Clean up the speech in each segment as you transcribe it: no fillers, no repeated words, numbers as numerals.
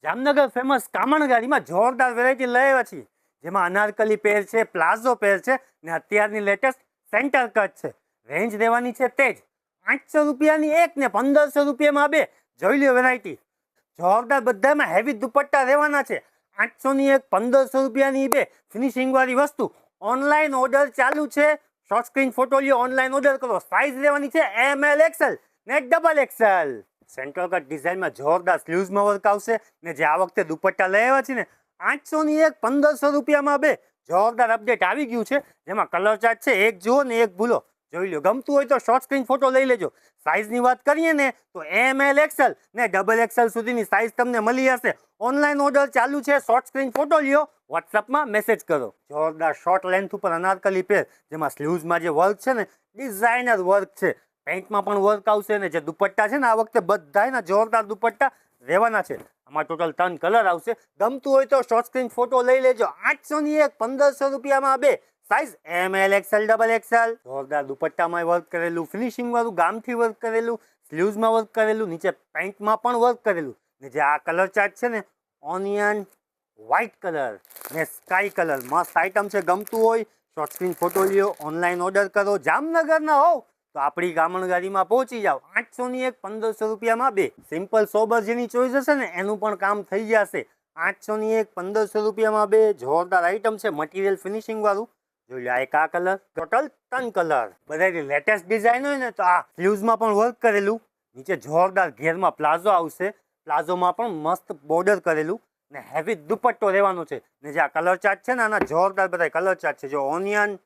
Jamnagar famous કામણગાડીમાં જોરદાર variety લઈ આવ્યા છીએ, જેમાં અનારકલી પેર છે, પ્લાઝો પેર છે ને અત્યારની લેટેસ્ટ સેન્ટર કટ છે. રેન્જ દેવાની છે તેજ 800 રૂપિયાની એક ને 1500 રૂપિયામાં બે. જોઈ લ્યો વેરાયટી જોરદાર, બધામાં હેવી દુપટ્ટા રહેવાના છે. 800 ની એક, 1500 રૂપિયાની બે. ફિનિશિંગ વાળી વસ્તુ. ઓનલાઈન ઓર્ડર ચાલુ છે. શોર્ટ સ્ક્રીન ફોટો લ્યો, ઓનલાઈન ઓર્ડર કરો. સાઇઝ લેવાની છે ML XL ને XXL. સેન્ટ્રલ કટ ડિઝાઇનમાં જોરદાર સ્લીવ્સમાં વર્ક આવશે ને જે આ વખતે દુપટ્ટા લઈ આવ્યા છે ને 800 ની એક, 1500 રૂપિયામાં બે. જોરદાર અપડેટ આવી ગયું છે, જેમાં કલર ચાર્ટ છે, એક જુઓ ને એક ભૂલો. જોઈ લો, ગમતું હોય તો શોર્ટ સ્ક્રીન ફોટો લઈ લેજો. સાઇઝની વાત કરીએ ને તો ML XL ને XXL સુધીની સાઇઝ તમને મળી જશે. ઓનલાઈન ઓર્ડર ચાલુ છે. શોર્ટ સ્ક્રીન ફોટો લ્યો, વોટ્સઅપમાં મેસેજ કરો. જોરદાર શોર્ટ લેન્થ ઉપર અનારકલી પેર, જેમાં સ્લીવ્સમાં જે વર્ક છે ને ડિઝાઇનર વર્ક છે. પેન્ટમાં પણ વર્ક આવશે ને જે દુપટ્ટા છે ને આ વખતે બધાયના જોરદાર દુપટ્ટા રહેવાના છે. આમાં ટોટલ 3 કલર આવશે. ગમતું હોય તો શોર્ટ સ્ક્રીન ફોટો લઈ લેજો. 800 ની એક, 1500 રૂપિયામાં બે. Size ML XL XXL. જોરદાર દુપટ્ટામાં વર્ક કરેલું, ફિનિશિંગ વાળું, ગામથી વર્ક કરેલું, સ્લીવ્સમાં વર્ક કરેલું, નીચે પેન્ટમાં પણ વર્ક કરેલું ને જે આ કલર ચાર્ટ છે ને ઓનિયન વ્હાઇટ કલર ને સ્કાય કલર, મસ્ત આઈટમ છે. ગમતું હોય શોર્ટ સ્ક્રીન ફોટો લ્યો, ઓનલાઈન ઓર્ડર કરો. જામનગરના હોવ તો આપણી કામણગાડીમાં પહોંચી જાઓ. 800 ની એક, 1500 રૂપિયામાં બે. સિમ્પલ સોબર જેની ચોઈસ હશે ને એનું પણ કામ થઈ જશે. 800 ની એક, 1500 રૂપિયામાં બે. જોરદાર આઈટમ છે, મટીરિયલ ફિનિશિંગ વાળું. જોઈ લો, એક આ કલર, ટોટલ 3 કલર. બધા લેટેસ્ટ ડિઝાઇન હોય ને તો આ સ્લીવ્સમાં પણ વર્ક કરેલું, નીચે જોરદાર ઘેરમાં પ્લાઝો આવશે. પ્લાઝોમાં પણ મસ્ત બોર્ડર કરેલું ને હેવી દુપટ્ટો રહેવાનો છે. ને જે આ કલર ચાર્ટ છે ને આના જોરદાર બધા કલર ચાર્ટ છે. જો ઓનિયન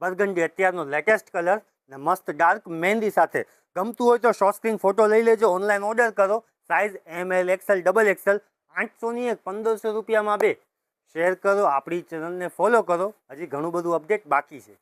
બર્ગન્ડી અત્યારનો લેટેસ્ટ કલર ને મસ્ત ડાર્ક મહેંદી સાથે. ગમતું હોય તો શોર્ટ સ્ક્રીન ફોટો લઈ લેજો, ઓનલાઈન ઓર્ડર કરો. Size ML XL XXL. 800 ની એક, 1500 રૂપિયામાં બે. શેર કરો, આપણી ચેનલને ફોલો કરો. હજી ઘણું બધું અપડેટ બાકી છે.